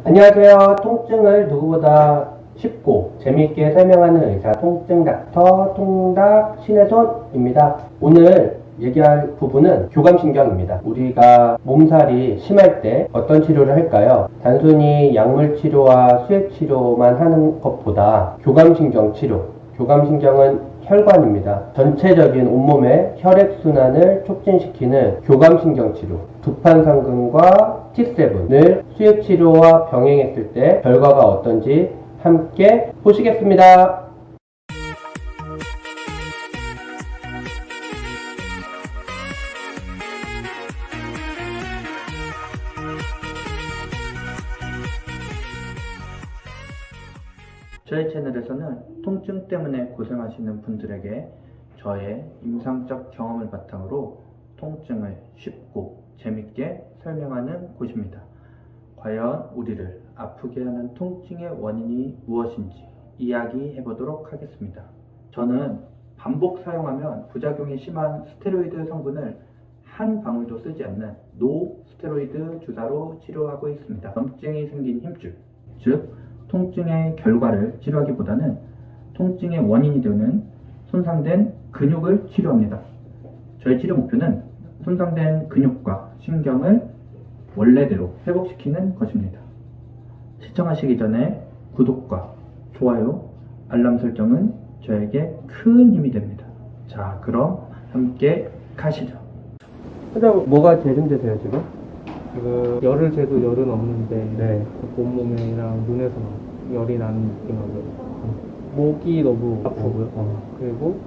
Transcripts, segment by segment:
안녕하세요. 통증을 누구보다 쉽고 재미있게 설명하는 의사 통증 닥터 통닭 신혜손입니다. 오늘 얘기할 부분은 교감신경입니다. 우리가 몸살이 심할 때 어떤 치료를 할까요? 단순히 약물 치료와 수액 치료만 하는 것보다 교감신경 치료, 교감신경은 혈관입니다. 전체적인 온몸의 혈액순환을 촉진시키는 교감신경 치료, 두판상근과 T7을 수액치료와 병행했을 때 결과가 어떤지 함께 보시겠습니다. 저희 채널에서는 통증 때문에 고생하시는 분들에게 저의 임상적 경험을 바탕으로 통증을 쉽고 재밌게 설명하는 곳입니다. 과연 우리를 아프게 하는 통증의 원인이 무엇인지 이야기해 보도록 하겠습니다. 저는 반복 사용하면 부작용이 심한 스테로이드 성분을 한 방울도 쓰지 않는 노 스테로이드 주사로 치료하고 있습니다. 염증이 생긴 힘줄, 즉 통증의 결과를 치료하기보다는 통증의 원인이 되는 손상된 근육을 치료합니다. 저희 치료 목표는 손상된 근육과 신경을 원래대로 회복시키는 것입니다. 시청하시기 전에 구독과 좋아요, 알람 설정은 저에게 큰 힘이 됩니다. 자, 그럼 함께 가시죠. 선생님, 뭐가 제일 힘드세요, 지금? 열을 재도 열은 없는데 네. 온몸이랑 눈에서 막 열이 나는 느낌하고요. 목이 너무 아프고요. 그리고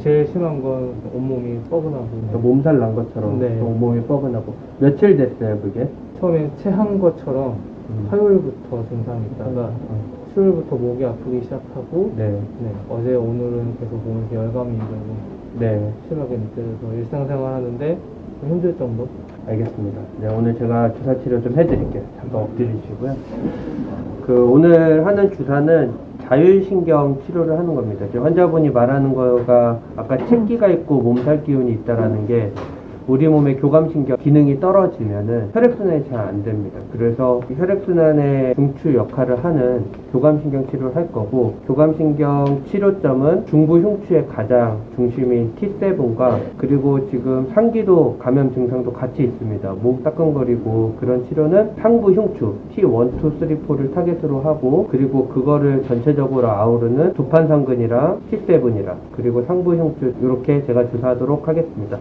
제일 심한 건 온몸이 뻐근하고. 몸살 난 것처럼 네. 온몸이 뻐근하고. 며칠 됐어요, 그게? 처음에 체한 것처럼 화요일부터 증상이 있다가 수요일부터 목이 아프기 시작하고 네. 어제 오늘은 계속 몸에서 열감이 들고 네. 심하게 느껴져서 일상생활 하는데 좀 힘들 정도? 알겠습니다. 네, 오늘 제가 주사 치료 좀 해드릴게요. 잠깐 엎드리시고요. 오늘 하는 주사는 자율신경 치료를 하는 겁니다. 지금 환자분이 말하는 거가 아까 책기가 있고 몸살 기운이 있다라는 게 우리 몸의 교감신경 기능이 떨어지면은 혈액순환이 잘 안 됩니다. 그래서 혈액순환의 중추 역할을 하는 교감신경 치료를 할 거고, 교감신경 치료점은 중부 흉추의 가장 중심인 T7과 그리고 지금 상기도 감염 증상도 같이 있습니다. 목 따끔거리고 그런 치료는 상부 흉추 T1, 2, 3, 4를 타겟으로 하고, 그리고 그거를 전체적으로 아우르는 두판상근이랑 T7이랑 그리고 상부 흉추 이렇게 제가 주사하도록 하겠습니다.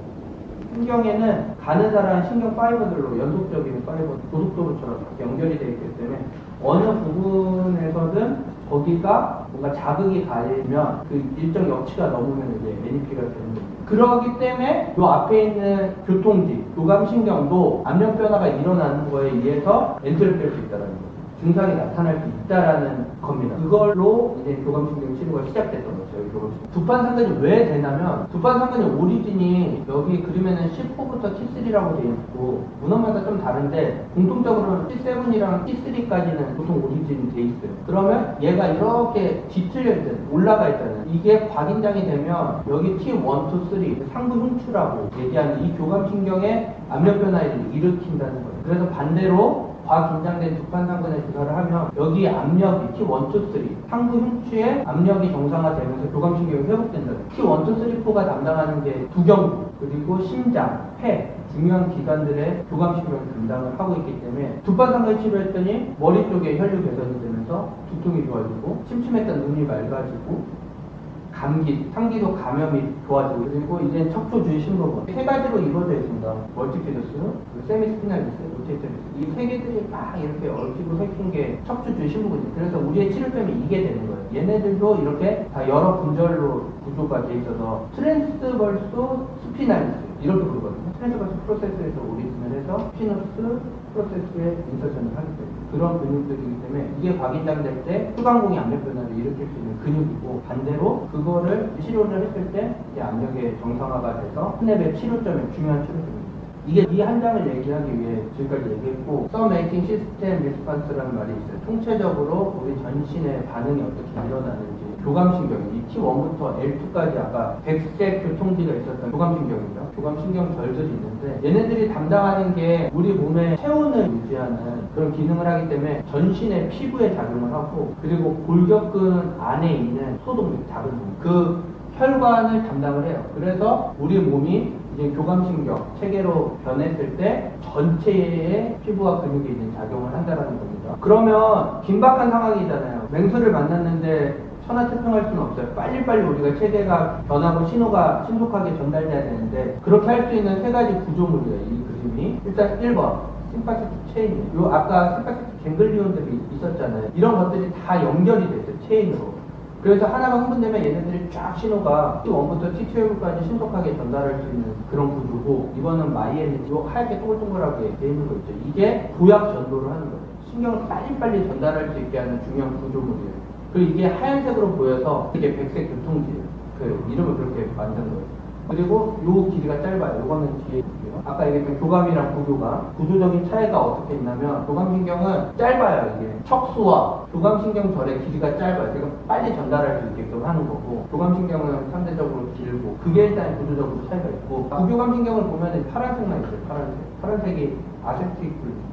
신경에는 가느다란 신경 파이버들로 연속적인 파이버, 고속도로처럼 연결이 되어 있기 때문에 어느 부분에서든 거기가 뭔가 자극이 가해지면 그 일정 여치가 넘으면 이제 NEP가 되는 겁니다. 그러기 때문에 이 앞에 있는 교통지, 교감신경도 압력 변화가 일어나는 거에 의해서 엔트를 뺄 수 있다는 거죠. 증상이 나타날 수 있다라는 겁니다. 그걸로 이제 교감신경 치료가 시작됐던 거죠. 두판상근이 왜 되냐면, 두판상근의 오리진이 여기 그림에는 C4부터 T3라고 되어 있고, 문헌마다 좀 다른데 공통적으로는 T7이랑 T3까지는 보통 오리진이 되어 있어요. 그러면 얘가 이렇게 뒤틀려 있든 올라가 있다는, 이게 과긴장이 되면 여기 T1, 2, 3 상부 흉추라고 얘기하는 이 교감신경의 압력 변화를 일으킨다는 거예요. 그래서 반대로 과긴장된 두판상근에 주사를 하면 여기 압력이 T1, 2, 3 상부 흉추의 압력이 정상화되면서 교감신경이 회복된다. T1, 2, 3, 4가 담당하는 게 두경부, 그리고 심장, 폐 중요한 기관들의 교감신경을 담당을 하고 있기 때문에 두판상근 치료했더니 머리 쪽에 혈류 개선이 되면서 두통이 좋아지고, 침침했던 눈이 맑아지고, 감기, 상기도 감염이 좋아지고, 그리고 이제 척추 주위 심부분 세 가지로 이루어져 있습니다. 멀티피더스, 세미스피날리스, 로테이터리스. 이 세 개들이 막 이렇게 얽히고 설킨 게 척추 주위 심부분이에요. 그래서 우리의 치료점이 이게 되는 거예요. 얘네들도 이렇게 다 여러 분절로 구조가 돼 있어서 트랜스버스 스피날리스 이렇게 부르거든요. 트랜스버스 프로세스에서 오리진을 해서 피너스 프로세스에 인서션을 하게 됩니다. 그런 근육들이기 때문에 이게 과긴장될 때 후방공이 압력 변화를 일으킬 수 있는 근육이고, 반대로 그거를 치료를 했을 때 이제 압력의 정상화가 돼서 스냅의 치료점에 중요한 치료점입니다. 이게 이 한 장을 얘기하기 위해 지금까지 얘기했고, 서메이킹 시스템 리스판스라는 말이 있어요. 총체적으로 우리 전신의 반응이 어떻게 일어나는지 교감신경, 이 T1부터 L2까지 아까 백색 교통지가 있었던 교감신경이죠. 교감신경 절들이 있는데 얘네들이 담당하는 게 우리 몸의 체온을 유지하는 그런 기능을 하기 때문에 전신의 피부에 작용을 하고 그리고 골격근 안에 있는 소독, 작은 그 혈관을 담당을 해요. 그래서 우리 몸이 이제 교감신경 체계로 변했을 때 전체의 피부와 근육에 있는 작용을 한다는 겁니다. 그러면 긴박한 상황이잖아요. 맹수를 만났는데 천하태평할 수는 없어요. 빨리빨리 우리가 체계가 변하고 신호가 신속하게 전달돼야 되는데 그렇게 할 수 있는 세 가지 구조물이에요. 이 그림이. 일단 1번 심파세틱 체인. 요 아까 심파세틱 갱글리온들이 있었잖아요. 이런 것들이 다 연결이 됐어요. 체인으로. 그래서 하나가 흥분되면 얘네들이 쫙 신호가 T1부터 T12까지 신속하게 전달할 수 있는 그런 구조고 이거는 마이애니지 하얗게 동글동글하게 돼 있는 거 있죠. 이게 도약 전도를 하는 거예요. 신경을 빨리빨리 전달할 수 있게 하는 중요한 구조물이에요. 그리고 이게 하얀색으로 보여서 이게 백색 교통지예요. 그 이름을 그렇게 만든 거예요. 그리고 요 길이가 짧아요. 요거는 뒤에 볼게요. 아까 얘기했던 교감이랑 구교감 구조적인 차이가 어떻게 있냐면 교감신경은 짧아요. 이게 척수와 교감신경절의 길이가 짧아요. 그러니까 빨리 전달할 수 있게끔 하는 거고 교감신경은 상대적으로 길고 그게 일단 구조적으로 차이가 있고 구교감신경을 보면 파란색만 있어요. 파란색이 아세틸콜린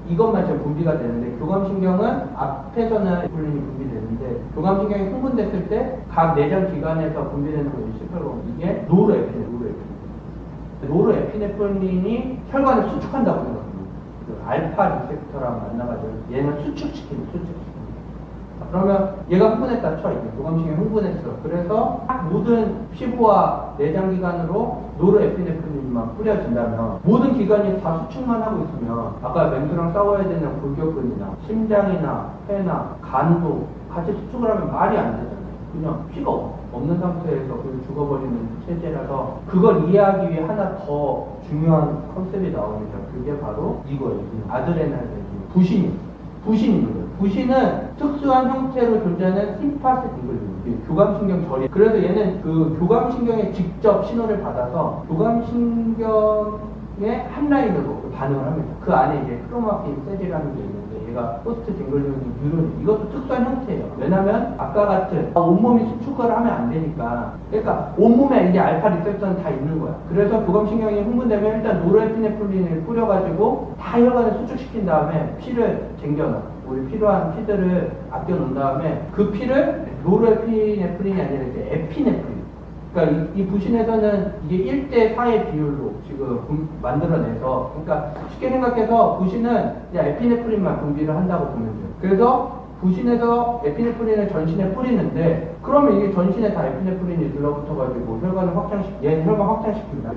이것만 지금 분비가 되는데 교감신경은 앞에서는 콜린이 분비되는데 교감신경이 흥분됐을 때 각 내장 기관에서 분비되는 것이 실제로 이게 노르에피네프린이 혈관을 수축한다고 생각합니다. 그 알파 리셉터랑 만나가지고 얘는 수축시킵니다. 그러면 얘가 흥분했다 쳐. 이게 교감신경이 흥분했어. 그래서 모든 피부와 내장기관으로 노르에피네프린만 뿌려진다면 모든 기관이 다 수축만 하고 있으면 아까 맹수랑 싸워야 되는 골격근이나 심장이나 폐나 간도 같이 수축을 하면 말이 안 되잖아요. 그냥 피가 없는 상태에서 그냥 죽어버리는 체제라서 그걸 이해하기 위해 하나 더 중요한 컨셉이 나옵니다. 그게 바로 이거예요. 아드레날린 부신인 거예요. 부신은 특수한 형태로 존재하는 심파세틱을 교감신경 절이. 그래서 얘는 그 교감신경에 직접 신호를 받아서 교감신경의 한 라인으로 반응을 합니다. 그 안에 이제 크로마틴 세제라는 게 있는데 얘가 포스트 갱글리온 뉴런 이것도 특수한 형태예요. 왜냐면 아까 같은 온몸이 수축을 하면 안 되니까 그러니까 온몸에 이게 알파 리셉터는 다 있는 거야. 그래서 교감신경이 흥분되면 일단 노르에피네프린을 뿌려가지고 다 혈관을 수축시킨 다음에 피를 쟁겨놔. 우리 필요한 피들을 아껴놓은 다음에 그 피를 노르에피네프린이 아니라 이제 에피네프린. 그러니까 이 부신에서는 이게 1대4의 비율로 지금 만들어내서, 그러니까 쉽게 생각해서 부신은 이제 에피네프린만 분비를 한다고 보면 돼요. 그래서 부신에서 에피네프린을 전신에 뿌리는데, 그러면 이게 전신에 다 에피네프린이 들러붙어가지고 혈관을 얘는 혈관 확장시킨다.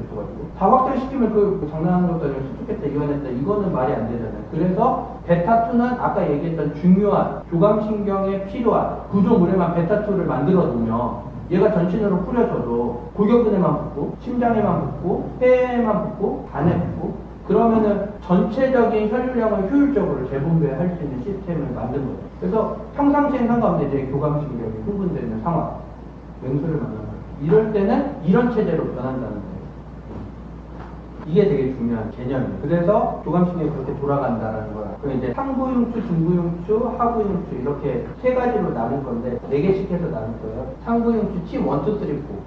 다 확장시키면 그 장난하는 것도 아니고 수축했다, 이완했다, 이거는 말이 안 되잖아요. 그래서 베타2는 아까 얘기했던 중요한 교감신경에 필요한 구조물에만 베타2를 만들어 놓으면 얘가 전신으로 뿌려져도 골격근에만 붙고 심장에만 붙고 폐에만 붙고 간에 붙고 그러면은 전체적인 혈류량을 효율적으로 재분배할 수 있는 시스템을 만든 거예요. 그래서 평상시엔 상관없는데 이제 교감신경이 흥분되는 상황, 맹수를 만나면 이럴 때는 이런 체제로 변한다는 거예요. 이게 되게 중요한 개념이에요. 그래서 교감신경이 그렇게 돌아간다라는 거야. 그럼 이제 상부흉추, 중부흉추, 하부흉추 이렇게 세 가지로 나눌 건데 4개씩 해서 나눌 거예요. 상부흉추 T1, 2, 3,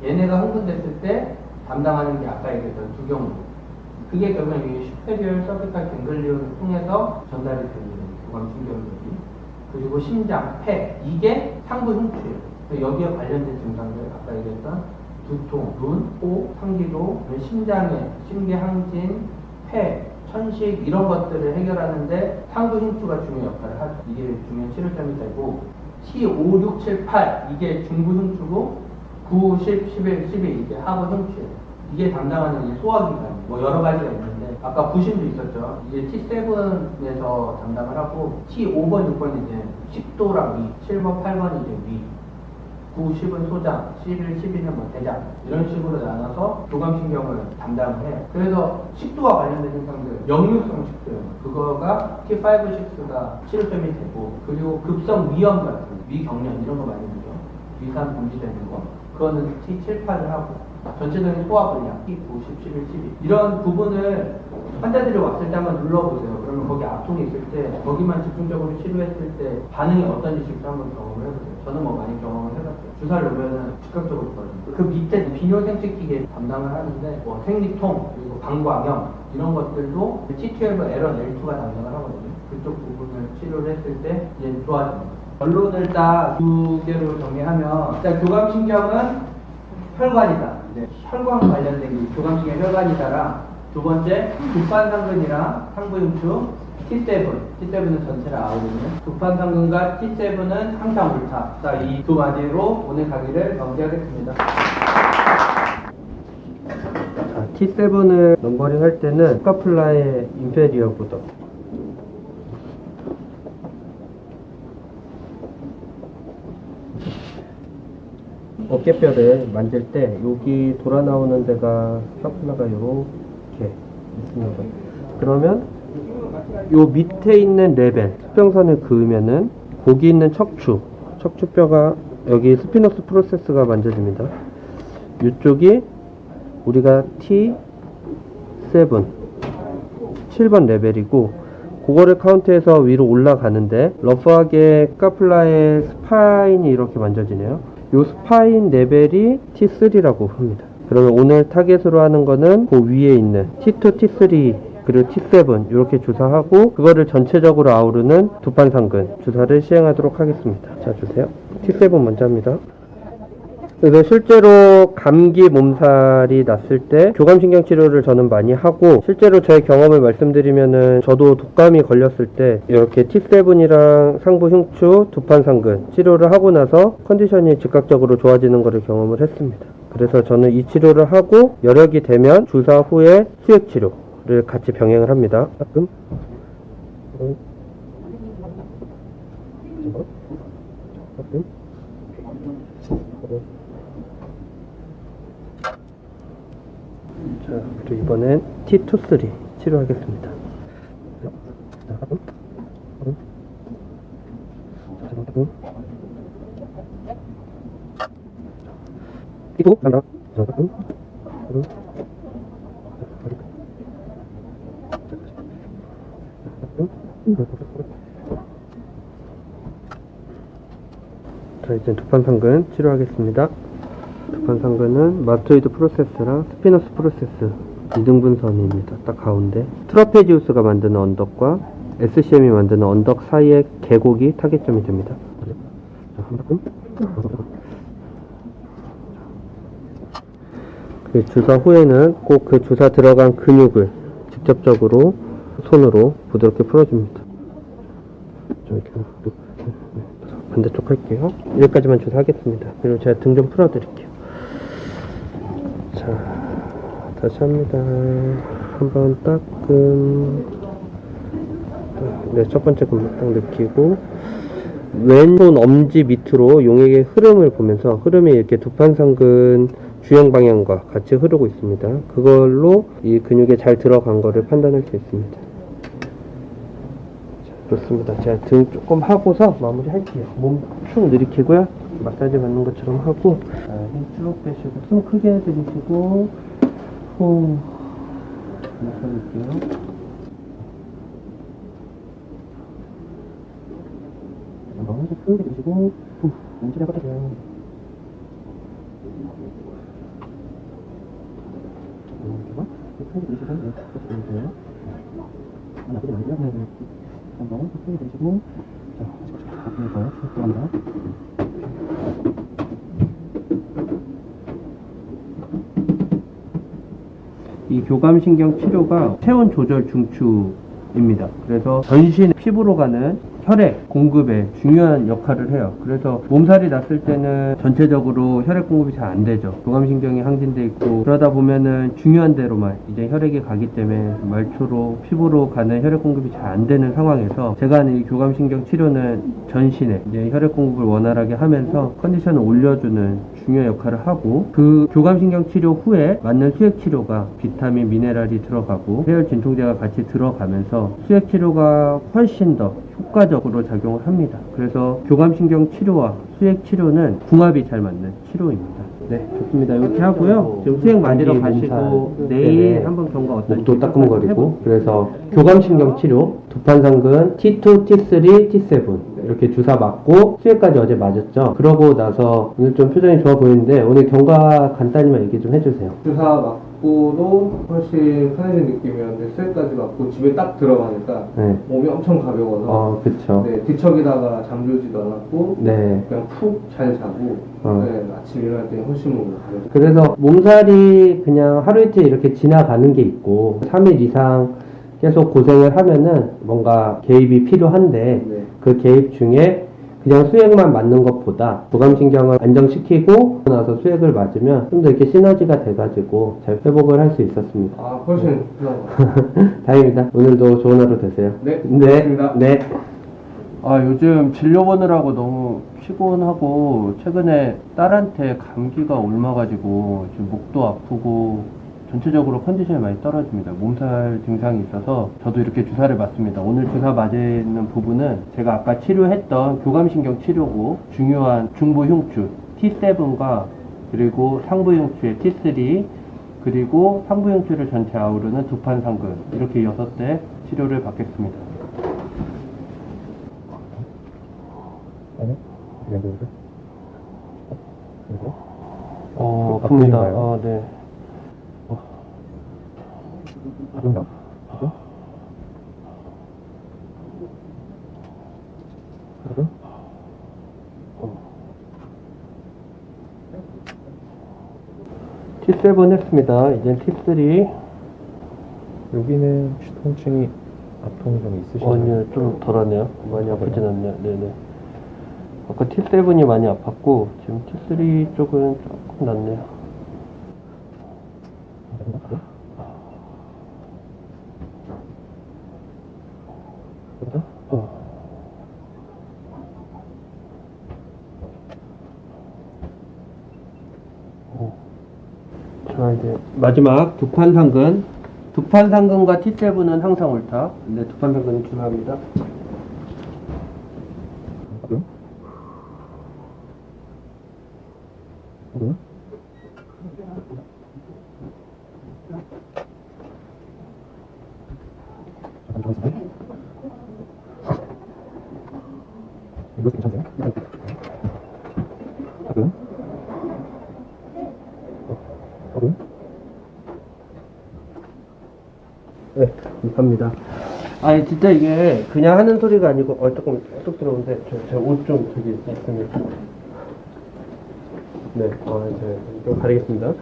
4 얘네가 흥분됐을 때 담당하는 게 아까 얘기했던 두 경우. 그게 결국 이 슈페리얼 서비칼 갱글리온을 통해서 전달이 됩니다. 교감신경들이. 그리고 심장, 폐 이게 상부흉추예요. 여기에 관련된 증상들 아까 얘기했던 두통, 눈, 코, 상기도, 심장에 심계항진, 폐, 천식 이런 것들을 해결하는데 상부흉추가 중요한 역할을 하죠. 이게 중요한 치료점이 되고 T5, 6, 7, 8 이게 중부흉추고 9, 10, 11, 12 이게 하부흉추예요. 이게 담당하는 이제 소화기관 뭐 여러 가지가 있는데 아까 부신도 있었죠. 이게 T7에서 담당을 하고 T5번, 6번 이제 식도랑 위, 7번, 8번 이제 위 9, 10은 소장, 11, 12는 뭐 대장 이런 식으로 나눠서 교감신경을 담당을 해요. 그래서 식도와 관련된 증상들 역류성 식도염 그거가 T5, 6가 치료점이 되고 그리고 급성 위염 같은 위경련 이런 거 많이 보죠. 위산 분비되는 거 그거는 T7, 8을 하고 전체적인 소화불량 T9, 10, 11, 12 이런 부분을 환자들이 왔을 때 한번 눌러보세요. 그러면 거기 압통이 있을 때 거기만 집중적으로 치료했을 때 반응이 어떤지 직접 한번 경험을 해보세요. 저는 뭐 많이 경험을 해봤어요. 주사를 놓으면 즉각적으로 떨어져요. 그 밑에 비뇨생殖기계 담당을 하는데 뭐 생리통 그리고 방광염 이런 것들도 T12 에러 L2가 담당을 하거든요. 그쪽 부분을 치료를 했을 때 이제 좋아집니다. 결론을 딱 두 개로 정리하면 일단 교감신경은 혈관이다. 이제 혈관 관련된 게 교감신경 혈관이다랑 두 번째 두판상근이랑 상부흉추 T7은 전체를 아우르는 두판상근과 T7은 항상 옳다. 자, 이 두 마디로 오늘 강의를 마무리하겠습니다. 자, T7을 넘버링 할 때는 스카플라의 인페리어 보더. 어깨뼈를 만질 때 여기 돌아 나오는 데가 스카플라가 이렇게 있습니다. 그러면 요 밑에 있는 레벨 수평선을 그으면은 거기 있는 척추뼈가 여기 스피너스 프로세스가 만져집니다. 이쪽이 우리가 T7 7번 레벨이고 그거를 카운트해서 위로 올라가는데 러프하게 스카플라의 스파인이 이렇게 만져지네요. 요 스파인 레벨이 T3라고 합니다. 그러면 오늘 타겟으로 하는 거는 그 위에 있는 T2, T3 그리고 T7 이렇게 주사하고 그거를 전체적으로 아우르는 두판상근 주사를 시행하도록 하겠습니다. 자, 주세요. T7 먼저 합니다. 그래서 실제로 감기 몸살이 났을 때 교감신경 치료를 저는 많이 하고 실제로 저의 경험을 말씀드리면은 저도 독감이 걸렸을 때 이렇게 T7이랑 상부 흉추 두판상근 치료를 하고 나서 컨디션이 즉각적으로 좋아지는 것을 경험을 했습니다. 그래서 저는 이 치료를 하고 여력이 되면 주사 후에 수액 치료를 같이 병행을 합니다. 가끔 자, 그리고 이번엔 T2-3 치료하겠습니다. T2 간다. 자, 이제 두판상근 치료하겠습니다. 두판상근은 마스토이드 프로세스랑 스피너스 프로세스 2등분선입니다. 딱 가운데 트라페지우스가 만드는 언덕과 SCM이 만드는 언덕 사이의 계곡이 타겟점이 됩니다. 자, 한 바퀴. 그 주사 후에는 꼭 그 주사 들어간 근육을 직접적으로 손으로 부드럽게 풀어줍니다. 이렇게 반대쪽 할게요. 여기까지만 주사하겠습니다. 그리고 제가 등 좀 풀어드릴게요. 자, 다시 합니다. 한번 따끔. 네, 첫 번째 근막 딱 느끼고 왼손 엄지 밑으로 용액의 흐름을 보면서 흐름이 이렇게 두판상근 주행 방향과 같이 흐르고 있습니다. 그걸로 이 근육에 잘 들어간 거를 판단할 수 있습니다. 자, 좋습니다. 제가 등 조금 하고서 마무리 할게요. 몸 축 들이키고요. 마사지 받는 것처럼 하고, 자, 힘 쭉 빼시고, 숨 크게 들이키고, 후, 마사지할게요. 너무 크게 들이키고, 후, 움찔해 버려요. 크게 들이키고, 네, 하나, 둘, 셋, 넷, 한번 크게 들이키고, 자, 앞으로 더 들어갑니다. 이 교감신경 치료가 체온 조절 중추입니다. 그래서 전신 피부로 가는 혈액 공급에 중요한 역할을 해요. 그래서 몸살이 났을 때는 전체적으로 혈액 공급이 잘 안 되죠. 교감신경이 항진돼 있고 그러다 보면은 중요한 데로만 이제 혈액이 가기 때문에 말초로 피부로 가는 혈액 공급이 잘 안 되는 상황에서 제가 하는 이 교감신경 치료는 전신에 이제 혈액 공급을 원활하게 하면서 컨디션을 올려주는 중요한 역할을 하고 그 교감신경 치료 후에 맞는 수액 치료가 비타민, 미네랄이 들어가고 해열 진통제가 같이 들어가면서 수액 치료가 훨씬 더 효과적으로 작용을 합니다. 그래서 교감신경 치료와 수액 치료는 궁합이 잘 맞는 치료입니다. 네, 좋습니다. 이렇게 하고요. 지금 수액 맞으러 가시고 내일 한번 경과 어떤지 목도 따끔거리고 그래서 교감신경 치료 두판상근 T2, T3, T7 이렇게 주사 맞고 수액까지 어제 맞았죠. 그러고 나서 오늘 좀 표정이 좋아 보이는데 오늘 경과 간단히만 얘기 좀 해주세요. 주사 맞고도 훨씬 편해진 느낌이었는데 수액까지 맞고 집에 딱 들어가니까 네. 몸이 엄청 가벼워서 그쵸. 네, 뒤척이다가 잠들지도 않았고 네. 그냥 푹 잘 자고 네, 아침 일어날 때 훨씬 몸이 가벼워. 그래서 몸살이 그냥 하루 이틀 이렇게 지나가는 게 있고 3일 이상 계속 고생을 하면은 뭔가 개입이 필요한데 네. 그 개입 중에 그냥 수액만 맞는 것보다 교감신경을 안정시키고 나서 수액을 맞으면 좀 더 이렇게 시너지가 돼가지고 잘 회복을 할 수 있었습니다. 아 훨씬 편한 것 같아요. 다행입니다. 오늘도 좋은 하루 되세요. 네, 네. 고맙습니다. 네. 아, 요즘 진료 보느라고 너무 피곤하고 최근에 딸한테 감기가 옮아가지고 지금 목도 아프고 전체적으로 컨디션이 많이 떨어집니다. 몸살 증상이 있어서 저도 이렇게 주사를 맞습니다. 오늘 주사 맞는 부분은 제가 아까 치료했던 교감신경 치료고 중요한 중부흉추 T7과 그리고 상부흉추의 T3 그리고 상부흉추를 전체 아우르는 두판상근 이렇게 6대 치료를 받겠습니다. 아픕니다. 네. T7 했습니다. 이제 T3. 여기는 통증이 압통이 좀 있으신가요? 아니요, 좀 덜하네요. 많이 아프진 않네요. 네네. 아까 T7이 많이 아팠고, 지금 T3 쪽은 조금 낫네요. 자, 이제 마지막 두판상근. 두판상근과 T7은 항상 옳다. 네, 두판상근은 중요합니다. 이거 괜찮으세요? 네, 감사합니다. 아니, 진짜 이게 그냥 하는 소리가 아니고, 조금 뚝 들어오는데, 제 옷 좀 저기 있습니다. 네, 좀 가리겠습니다.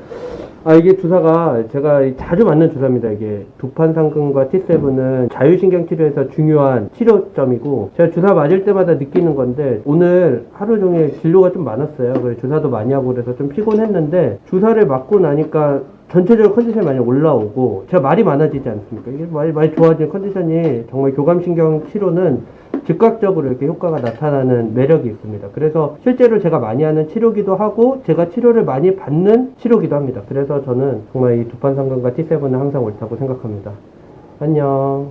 이게 주사가 제가 자주 맞는 주사입니다. 이게 두판상근과 T7은 자율신경 치료에서 중요한 치료점이고 제가 주사 맞을 때마다 느끼는 건데 오늘 하루 종일 진료가 좀 많았어요. 그래서 주사도 많이 하고 그래서 좀 피곤했는데 주사를 맞고 나니까 전체적으로 컨디션이 많이 올라오고 제가 말이 많아지지 않습니까? 이게 많이 좋아진 컨디션이 정말 교감신경 치료는 즉각적으로 이렇게 효과가 나타나는 매력이 있습니다. 그래서 실제로 제가 많이 하는 치료기도 하고 제가 치료를 많이 받는 치료기도 합니다. 그래서 저는 정말 이 두판상근과 T7은 항상 옳다고 생각합니다. 안녕.